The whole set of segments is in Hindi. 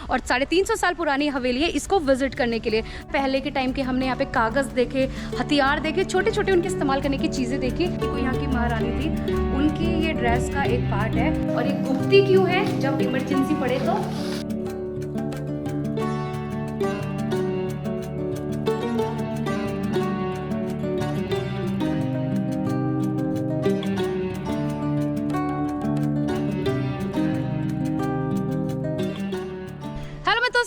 और 350 साल पुरानी हवेली है, इसको विजिट करने के लिए। पहले के टाइम के हमने यहाँ पे कागज़ देखे, हथियार देखे, छोटे छोटे उनके इस्तेमाल करने की चीज़ें देखी। कोई यहाँ की महारानी थी, उनकी ये ड्रेस का एक पार्ट है। और ये गुप्ती क्यों है, जब इमरजेंसी पड़े तो।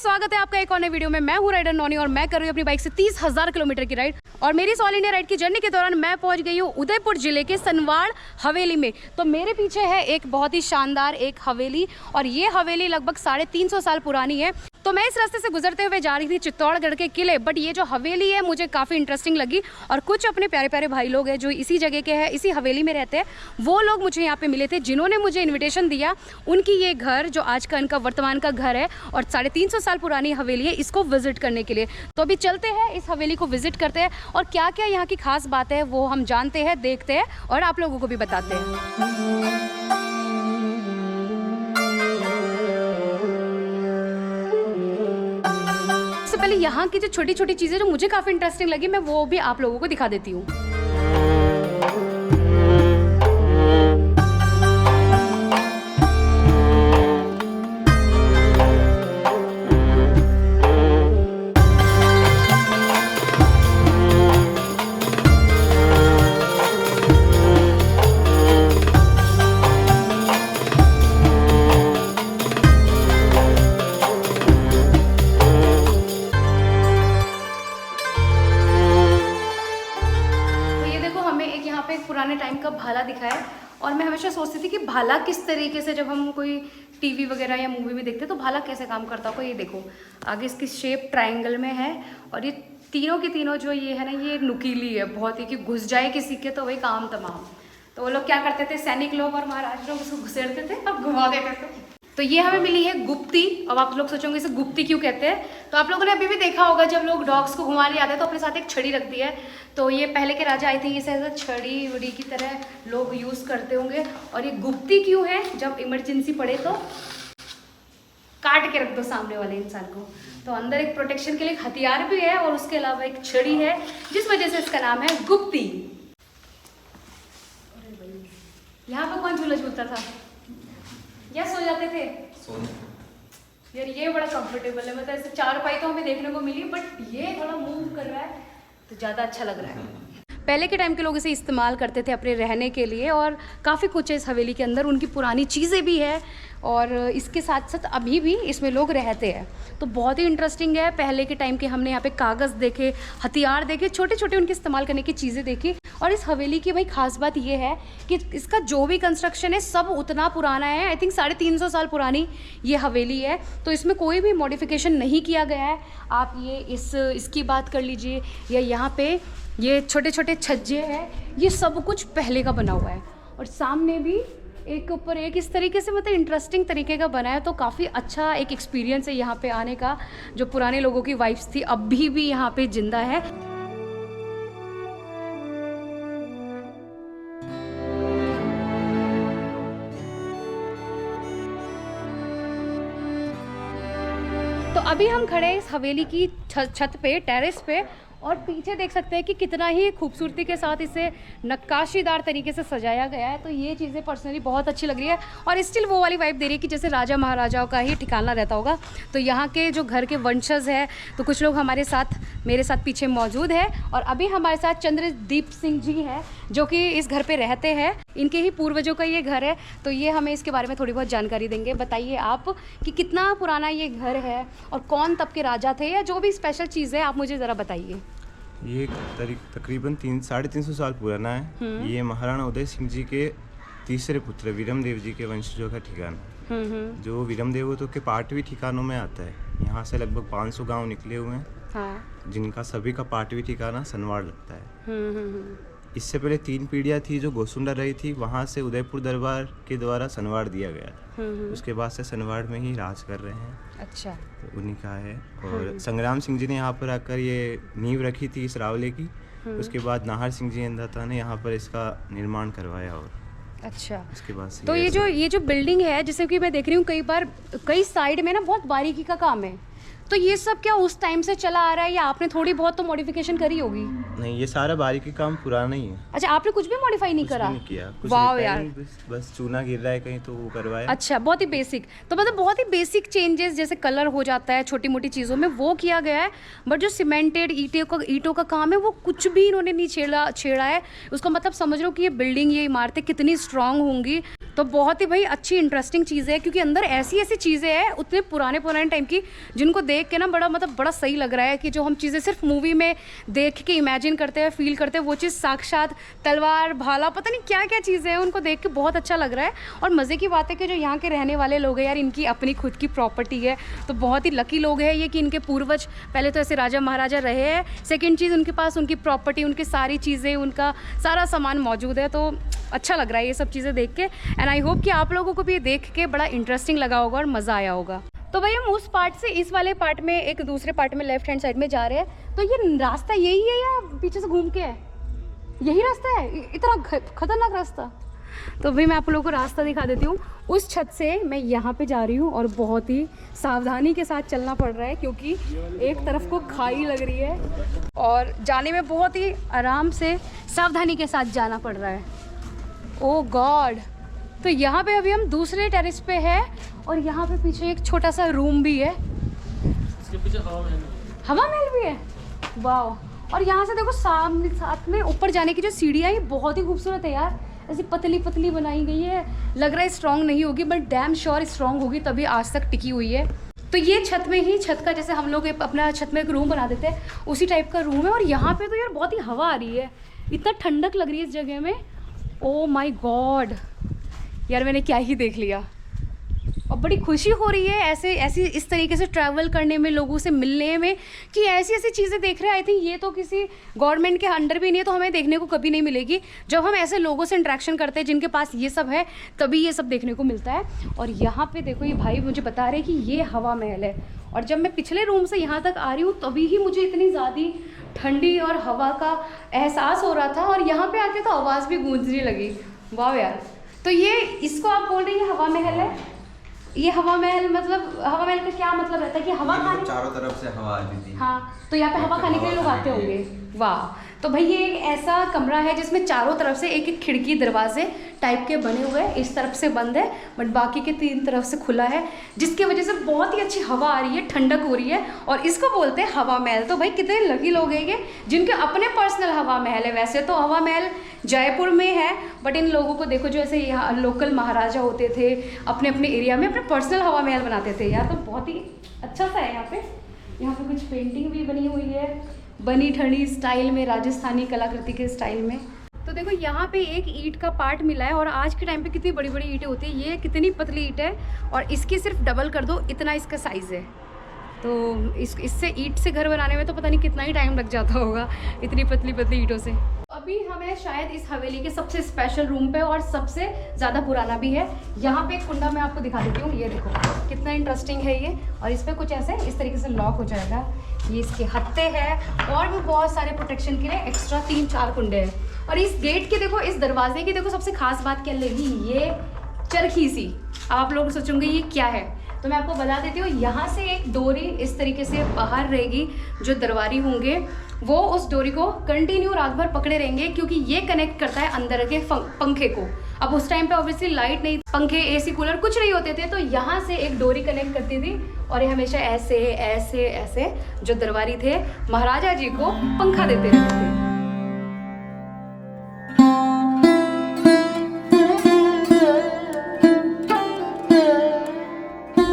स्वागत है आपका एक और नए वीडियो में। मैं हूं राइडर नॉनी और मैं कर रही हूं अपनी बाइक से 30,000 किलोमीटर की राइड। और मेरी इस ऑल इंडिया राइड की जर्नी के दौरान मैं पहुंच गई हूं उदयपुर जिले के सनवाड़ हवेली में। तो मेरे पीछे है एक बहुत ही शानदार एक हवेली, और ये हवेली लगभग 350 साल पुरानी है। तो मैं इस रास्ते से गुजरते हुए जा रही थी चित्तौड़गढ़ के किले, बट ये जो हवेली है मुझे काफ़ी इंटरेस्टिंग लगी। और कुछ अपने प्यारे प्यारे भाई लोग हैं जो इसी जगह के हैं, इसी हवेली में रहते हैं, वो लोग मुझे यहाँ पे मिले थे, जिन्होंने मुझे इन्विटेशन दिया। उनकी ये घर जो आज का इनका वर्तमान का घर है और 350 साल पुरानी हवेली है, इसको विजिट करने के लिए। तो अभी चलते हैं, इस हवेली को विजिट करते हैं और क्या क्या यहाँ की खास बात है वो हम जानते हैं, देखते हैं और आप लोगों को भी बताते हैं। पहले यहाँ की जो छोटी छोटी चीज़ें जो मुझे काफ़ी इंटरेस्टिंग लगी, मैं वो भी आप लोगों को दिखा देती हूँ। पुराने टाइम का भाला दिखा है, और मैं हमेशा सोचती थी कि भाला किस तरीके से, जब हम कोई टीवी वगैरह या मूवी में देखते तो भाला कैसे काम करता होगा। ये देखो आगे इसकी शेप ट्रायंगल में है, और ये तीनों की तीनों जो ये है ना, ये नुकीली है बहुत ही, कि घुस जाए किसी के तो वही काम तमाम। तो वो लोग क्या करते थे, सैनिक लोग और महाराज लोग उसको घुसेड़ते थे और घुमा देते थे। तो ये हमें मिली है गुप्ती। अब आप लोग सोचोगे इसे गुप्ती क्यों कहते हैं, तो आप लोगों ने अभी भी देखा होगा जब लोग डॉग्स को घुमाने आते हैं तो अपने साथ एक छड़ी रखती है। तो ये पहले के राजा आई थी, इसे ऐसा छड़ी वड़ी की तरह लोग यूज़ करते होंगे। और ये गुप्ती क्यों है, जब इमरजेंसी पड़े तो काट के रख दो सामने वाले इंसान को। तो अंदर एक प्रोटेक्शन के लिए एक हथियार भी है, और उसके अलावा एक छड़ी है, जिस वजह से इसका नाम है गुप्ती। यहाँ पर कौन झूला झूलता था या सो जाते थे? यार ये बड़ा कंफर्टेबल है, मतलब ऐसे चारपाई तो हमें देखने को मिली, बट ये थोड़ा मूव कर रहा है तो ज़्यादा अच्छा लग रहा है। पहले के टाइम के लोग इसे इस्तेमाल करते थे अपने रहने के लिए, और काफ़ी कुछ है इस हवेली के अंदर, उनकी पुरानी चीज़ें भी है, और इसके साथ साथ अभी भी इसमें लोग रहते हैं। तो बहुत ही इंटरेस्टिंग है। पहले के टाइम के हमने यहाँ पे कागज़ देखे, हथियार देखे, छोटे छोटे उनके इस्तेमाल करने की चीज़ें देखी। और इस हवेली की भाई खास बात ये है कि इसका जो भी कंस्ट्रक्शन है सब उतना पुराना है। आई थिंक 350 साल पुरानी ये हवेली है, तो इसमें कोई भी मॉडिफिकेशन नहीं किया गया है। आप ये इसकी बात कर लीजिए, या यहाँ पे ये छोटे छोटे छज्जे हैं, ये सब कुछ पहले का बना हुआ है। और सामने भी एक ऊपर एक इस तरीके से, मतलब इंटरेस्टिंग तरीके का बना है। तो काफ़ी अच्छा एक एक्सपीरियंस है यहाँ पे आने का। जो पुराने लोगों की वाइब्स थी अभी भी यहाँ पे जिंदा है। तो अभी हम खड़े हैं इस हवेली की छत पे, टेरेस पे, और पीछे देख सकते हैं कि कितना ही खूबसूरती के साथ इसे नक्काशीदार तरीके से सजाया गया है। तो ये चीज़ें पर्सनली बहुत अच्छी लग रही है, और स्टिल वो वाली वाइब दे रही है कि जैसे राजा महाराजाओं का ही ठिकाना रहता होगा। तो यहाँ के जो घर के वंशज है, तो कुछ लोग हमारे साथ, मेरे साथ पीछे मौजूद है। और अभी हमारे साथ चंद्रदीप सिंह जी हैं, जो कि इस घर पर रहते हैं, इनके ही पूर्वजों का ये घर है। तो ये हमें इसके बारे में थोड़ी बहुत जानकारी देंगे। बताइए आप कि कितना पुराना ये घर है, और कौन तब के राजा थे, या जो भी स्पेशल चीज़ है आप मुझे ज़रा बताइए। ये तकरीबन 350 साल पुराना है। ये महाराणा उदय सिंह जी के तीसरे पुत्र वीरमदेव जी के वंशजों का ठिकाना, जो वीरमदेव के पाटवी ठिकानों में आता है। यहाँ से लगभग 500 गांव निकले हुए हैं, हाँ। जिनका सभी का पाटवी ठिकाना सनवाड़ लगता है। इससे पहले 3 पीढ़ियाँ थी जो गोसुंडा रही थी, वहाँ से उदयपुर दरबार के द्वारा सनवाड़ दिया गया। उसके बाद से सनवाड़ में ही राज कर रहे हैं। अच्छा, तो उन्हीं का है। और संग्राम सिंह जी ने यहाँ पर आकर ये नींव रखी थी इस रावले की। उसके बाद नाहर सिंह जी अंदाता ने यहाँ पर इसका निर्माण करवाया। और अच्छा, उसके बाद से तो ये जो बिल्डिंग है, जैसे कि मैं देख रही हूँ कई बार कई साइड में ना बहुत बारीकी का काम है, तो ये सब क्या उस टाइम से चला आ रहा है या आपने थोड़ी बहुत तो मॉडिफिकेशन करी होगी? नहीं, ये सारा बारीकी काम पुराना ही है। अच्छा, आपने कुछ भी मॉडिफाई नहीं कुछ करा? भी नहीं किया, कुछ वाह रिपेयरिंग, यार, बस चूना गिर रहा है कहीं तो वो करवाया। अच्छा, बहुत ही बेसिक, तो मतलब बहुत ही बेसिक चेंजेस, जैसे कलर हो जाता है छोटी मोटी चीज़ों में, वो किया गया है। बट जो सीमेंटेड ईंटों का काम है वो कुछ भी इन्होंने नहीं छेड़ा है। उसका मतलब समझ लो कि ये बिल्डिंग, ये इमारतें कितनी स्ट्रांग होंगी। तो बहुत ही भाई अच्छी इंटरेस्टिंग चीज़ है, क्योंकि अंदर ऐसी ऐसी चीज़ें हैं उतने पुराने टाइम की, जिनको देख के ना बड़ा सही लग रहा है कि जो हम चीज़ें सिर्फ मूवी में देख के इमेजिन करते हैं, फील करते हैं, वो चीज़ साक्षात तलवार भाला पता नहीं क्या क्या चीज़ें हैं, उनको देख के बहुत अच्छा लग रहा है। और मज़े की बात है कि जो यहाँ के रहने वाले लोग हैं यार, इनकी अपनी खुद की प्रॉपर्टी है, तो बहुत ही लकी लोग हैं ये कि इनके पूर्वज पहले तो ऐसे राजा महाराजा रहे हैं। सेकेंड चीज़, उनके पास उनकी प्रॉपर्टी, उनकी सारी चीज़ें, उनका सारा सामान मौजूद है, तो अच्छा लग रहा है ये सब चीज़ें देख के। एंड आई होप कि आप लोगों को भी ये देख के बड़ा इंटरेस्टिंग लगा होगा और मज़ा आया होगा। तो भाई हम उस पार्ट से इस वाले पार्ट में, एक दूसरे पार्ट में लेफ्ट हैंड साइड में जा रहे हैं। तो ये रास्ता यही है या पीछे से घूम के है? यही रास्ता है? इतना खतरनाक रास्ता? तो भाई मैं आप लोगों को रास्ता दिखा देती हूँ। उस छत से मैं यहाँ पे जा रही हूँ और बहुत ही सावधानी के साथ चलना पड़ रहा है, क्योंकि एक तरफ को खाई लग रही है और जाने में बहुत ही आराम से सावधानी के साथ जाना पड़ रहा है। ओह गॉड, तो यहाँ पे अभी हम दूसरे टेरेस पे है और यहाँ पे पीछे एक छोटा सा रूम भी है। इसके पीछे हवा महल भी है, वाह। और यहाँ से देखो साथ में ऊपर जाने की जो सीढ़ियाँ, ये बहुत ही खूबसूरत है यार, ऐसी पतली पतली बनाई गई है। लग रहा है स्ट्रॉन्ग नहीं होगी, बट डैम श्योर स्ट्रॉन्ग होगी, तभी आज तक टिकी हुई है। तो ये छत में ही, छत का जैसे हम लोग अपना छत में एक रूम बना देते हैं, उसी टाइप का रूम है। और यहाँ पे तो यार बहुत ही हवा आ रही है, इतना ठंडक लग रही है इस जगह में। ओ माय गॉड यार, मैंने क्या ही देख लिया। और बड़ी खुशी हो रही है ऐसे इस तरीके से ट्रैवल करने में, लोगों से मिलने में, कि ऐसी ऐसी चीज़ें देख रहे हैं। आई थिंक ये तो किसी गवर्नमेंट के अंडर भी नहीं है, तो हमें देखने को कभी नहीं मिलेगी। जब हम ऐसे लोगों से इंटरेक्शन करते हैं जिनके पास ये सब है, तभी ये सब देखने को मिलता है। और यहाँ पे देखो, ये भाई मुझे बता रहे हैं कि ये हवा महल है। और जब मैं पिछले रूम से यहाँ तक आ रही हूँ, तभी ही मुझे इतनी ज़्यादा ठंडी और हवा का एहसास हो रहा था, और यहाँ पर आके तो आवाज़ भी गूंजने लगी। वाह यार, तो ये इसको आप बोल रहे हैं ये हवा महल है? ये हवा महल मतलब, हवा महल का क्या मतलब रहता है कि हवा खाने, चारों तरफ से हवा आती थी। हाँ, तो यहाँ पे हवा खाने के लिए लोग आते होंगे। वाह, तो भाई ये एक ऐसा कमरा है जिसमें चारों तरफ से एक एक खिड़की दरवाजे टाइप के बने हुए हैं। इस तरफ से बंद है, बट बाकी के 3 तरफ से खुला है, जिसकी वजह से बहुत ही अच्छी हवा आ रही है, ठंडक हो रही है, और इसको बोलते हैं हवा महल। तो भाई कितने लकी लोग हैं ये, जिनके अपने पर्सनल हवा महल है। वैसे तो हवा महल जयपुर में है, बट इन लोगों को देखो, जो ऐसे यहाँ लोकल महाराजा होते थे, अपने अपने एरिया में अपने पर्सनल हवा महल बनाते थे यार। तो बहुत ही अच्छा सा है यहाँ पे कुछ पेंटिंग भी बनी हुई है, बनी ठनी स्टाइल में, राजस्थानी कलाकृति के स्टाइल में। तो देखो यहाँ पे एक ईंट का पार्ट मिला है, और आज के टाइम पे कितनी बड़ी बड़ी ईंटें होती है, ये कितनी पतली ईंट है, और इसकी सिर्फ डबल कर दो, इतना इसका साइज़ है। तो इससे ईंट से घर बनाने में तो पता नहीं कितना ही टाइम लग जाता होगा, इतनी पतली पतली ईंटों से। अभी हमें शायद इस हवेली के सबसे स्पेशल रूम पे, और सबसे ज़्यादा पुराना भी है। यहाँ पे एक कुंडा मैं आपको दिखा देती हूँ, ये देखो कितना इंटरेस्टिंग है ये। और इस पर कुछ ऐसे इस तरीके से लॉक हो जाएगा, ये इसके हत्थे हैं, और भी बहुत सारे प्रोटेक्शन के लिए एक्स्ट्रा 3-4 कुंडे हैं। और इस गेट के देखो, इस दरवाजे की देखो, सबसे खास बात क्या लगी, ये चरखी सी। आप लोग सोचोगे ये क्या है, तो मैं आपको बता देती हूँ। यहाँ से एक डोरी इस तरीके से बाहर रहेगी, जो दरबारी होंगे वो उस डोरी को कंटिन्यू रात भर पकड़े रहेंगे, क्योंकि ये कनेक्ट करता है अंदर के पंखे को। अब उस टाइम पे ऑब्वियसली लाइट नहीं, पंखे, एसी, कूलर कुछ नहीं होते थे, तो यहाँ से एक डोरी कनेक्ट करती थी, और ये हमेशा ऐसे ऐसे ऐसे जो दरबारी थे महाराजा जी को पंखा देते रहते थे।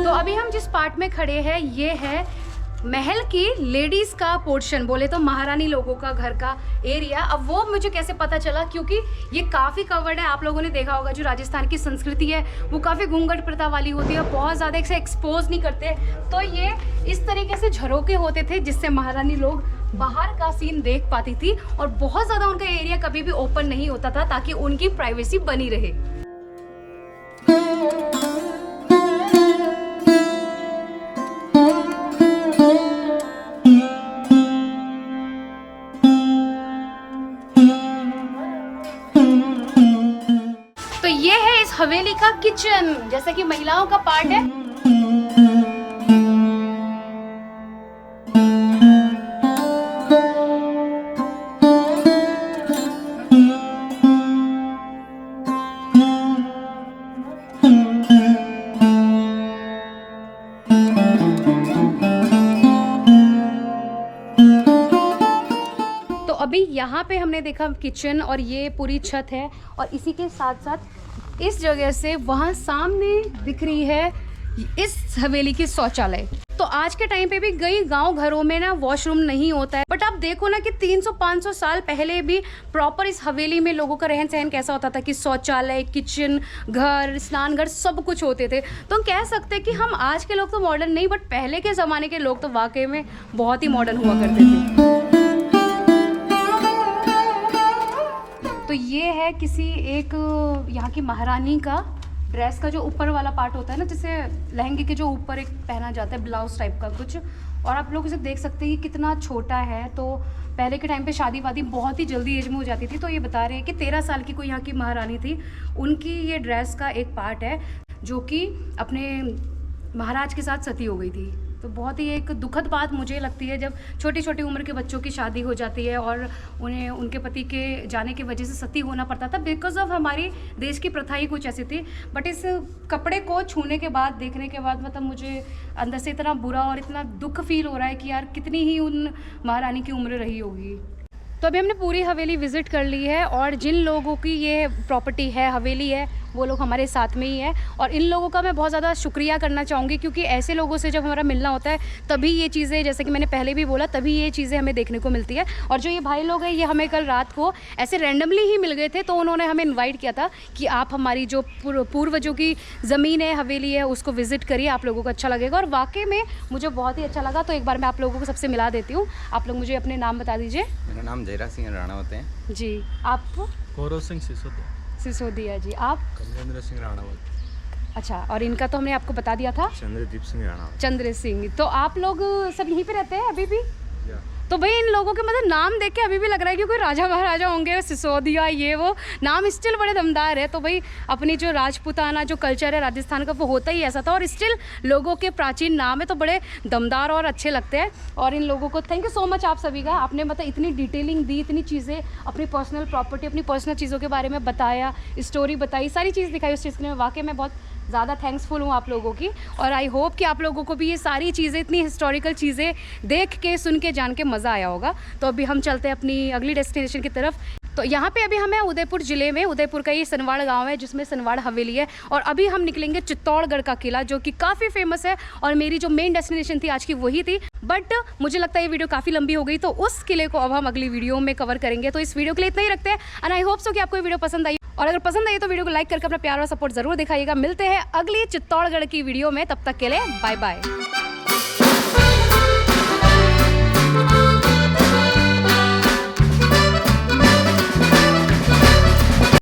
तो अभी हम जिस पार्ट में खड़े हैं, ये है महल की लेडीज का पोर्शन, बोले तो महारानी लोगों का घर का एरिया। अब वो मुझे कैसे पता चला, क्योंकि ये काफ़ी कवर्ड है। आप लोगों ने देखा होगा जो राजस्थान की संस्कृति है वो काफ़ी घूंघट प्रथा वाली होती है, बहुत ज़्यादा इसे एक्सपोज नहीं करते। तो ये इस तरीके से झरोके होते थे, जिससे महारानी लोग बाहर का सीन देख पाती थी, और बहुत ज़्यादा उनका एरिया कभी भी ओपन नहीं होता था, ताकि उनकी प्राइवेसी बनी रहे। हवेली का किचन, जैसे कि महिलाओं का पार्ट है। तो अभी यहाँ पे हमने देखा किचन और ये पूरी छत है, और इसी के साथ साथ इस जगह से वहाँ सामने दिख रही है इस हवेली की शौचालय। तो आज के टाइम पे भी कई गांव घरों में ना वॉशरूम नहीं होता है, बट आप देखो ना कि 300-500 साल पहले भी प्रॉपर इस हवेली में लोगों का रहन सहन कैसा होता था कि शौचालय, किचन, घर, स्नान घर सब कुछ होते थे। तो हम कह सकते हैं कि हम आज के लोग तो मॉडर्न नहीं, बट पहले के ज़माने के लोग तो वाकई में बहुत ही मॉडर्न हुआ करते थे। तो ये है किसी एक यहाँ की महारानी का ड्रेस का जो ऊपर वाला पार्ट होता है ना, जैसे लहंगे के जो ऊपर एक पहना जाता है ब्लाउज टाइप का कुछ, और आप लोग इसे देख सकते हैं कि कितना छोटा है। तो पहले के टाइम पे शादी वादी बहुत ही जल्दी एज में हो जाती थी। तो ये बता रहे हैं कि 13 साल की कोई यहाँ की महारानी थी, उनकी ये ड्रेस का एक पार्ट है जो कि अपने महाराज के साथ सती हो गई थी। तो बहुत ही एक दुखद बात मुझे लगती है जब छोटी छोटी उम्र के बच्चों की शादी हो जाती है और उन्हें उनके पति के जाने की वजह से सती होना पड़ता था, बिकॉज ऑफ हमारी देश की प्रथा ही कुछ ऐसी थी। बट इस कपड़े को छूने के बाद, देखने के बाद, मतलब मुझे अंदर से इतना बुरा और इतना दुख फील हो रहा है कि यार कितनी ही उन महारानी की उम्र रही होगी। तो अभी हमने पूरी हवेली विज़िट कर ली है, और जिन लोगों की ये प्रॉपर्टी है, हवेली है, वो लोग हमारे साथ में ही है। और इन लोगों का मैं बहुत ज़्यादा शुक्रिया करना चाहूँगी, क्योंकि ऐसे लोगों से जब हमारा मिलना होता है तभी ये चीज़ें, जैसे कि मैंने पहले भी बोला, तभी ये चीज़ें हमें देखने को मिलती है। और जो ये भाई लोग हैं, ये हमें कल रात को ऐसे रैंडमली ही मिल गए थे, तो उन्होंने हमें इन्वाइट किया था कि आप हमारी जो पूर्वजों की ज़मीन है, हवेली है, उसको विज़िट करिए, आप लोगों को अच्छा लगेगा। और वाकई में मुझे बहुत ही अच्छा लगा। तो एक बार मैं आप लोगों को सबसे मिला देती हूँ। आप लोग मुझे अपने नाम बता दीजिए। मेरा नाम जयराज सिंह राणा होते हैं जी। आप? गौरव सिंह सिसोदिया जी। आप? कमलेंद्र सिंह राणावत। अच्छा, और इनका तो हमने आपको बता दिया था, चंद्रदीप सिंह राणावत। चंद्र सिंह। तो आप लोग सब यहीं पे रहते हैं अभी भी? तो भाई इन लोगों के मतलब नाम देख के अभी भी लग रहा है कि कोई राजा महाराजा होंगे, सिसोदिया, ये वो नाम स्टिल बड़े दमदार है। तो भाई अपनी जो राजपूताना जो कल्चर है राजस्थान का, वो होता ही ऐसा था, और स्टिल लोगों के प्राचीन नाम है तो बड़े दमदार और अच्छे लगते हैं। और इन लोगों को थैंक यू सो मच आप सभी का। आपने मतलब इतनी डिटेलिंग दी, इतनी चीज़ें, अपनी पर्सनल प्रॉपर्टी, अपनी पर्सनल चीज़ों के बारे में बताया, स्टोरी बताई, सारी चीज़ दिखाई उस चीज़ के लिए वाकई में बहुत ज़्यादा थैंक्सफुल हूँ आप लोगों की। और आई होप कि आप लोगों को भी ये सारी चीज़ें, इतनी हिस्टोरिकल चीज़ें देख के, सुन के, जान के मज़ा आया होगा। तो अभी हम चलते हैं अपनी अगली डेस्टिनेशन की तरफ। तो यहाँ पे अभी हमें उदयपुर ज़िले में, उदयपुर का ये सनवाड़ गांव है जिसमें सनवाड़ हवेली है। और अभी हम निकलेंगे चित्तौड़गढ़ का किला, जो कि काफ़ी फेमस है, और मेरी जो मेन डेस्टिनेशन थी आज की वही थी। बट मुझे लगता है ये वीडियो काफ़ी लंबी हो गई, तो उस किले को अब हम अगली वीडियो में कवर करेंगे। तो इस वीडियो के लिए इतना ही रखते हैं, एंड आई होप सो कि आपको ये वीडियो पसंद आई। और अगर पसंद आई तो वीडियो को लाइक करके अपना प्यार और सपोर्ट जरूर दिखाइएगा। मिलते हैं अगली चित्तौड़गढ़ की वीडियो में, तब तक के लिए बाय बाय।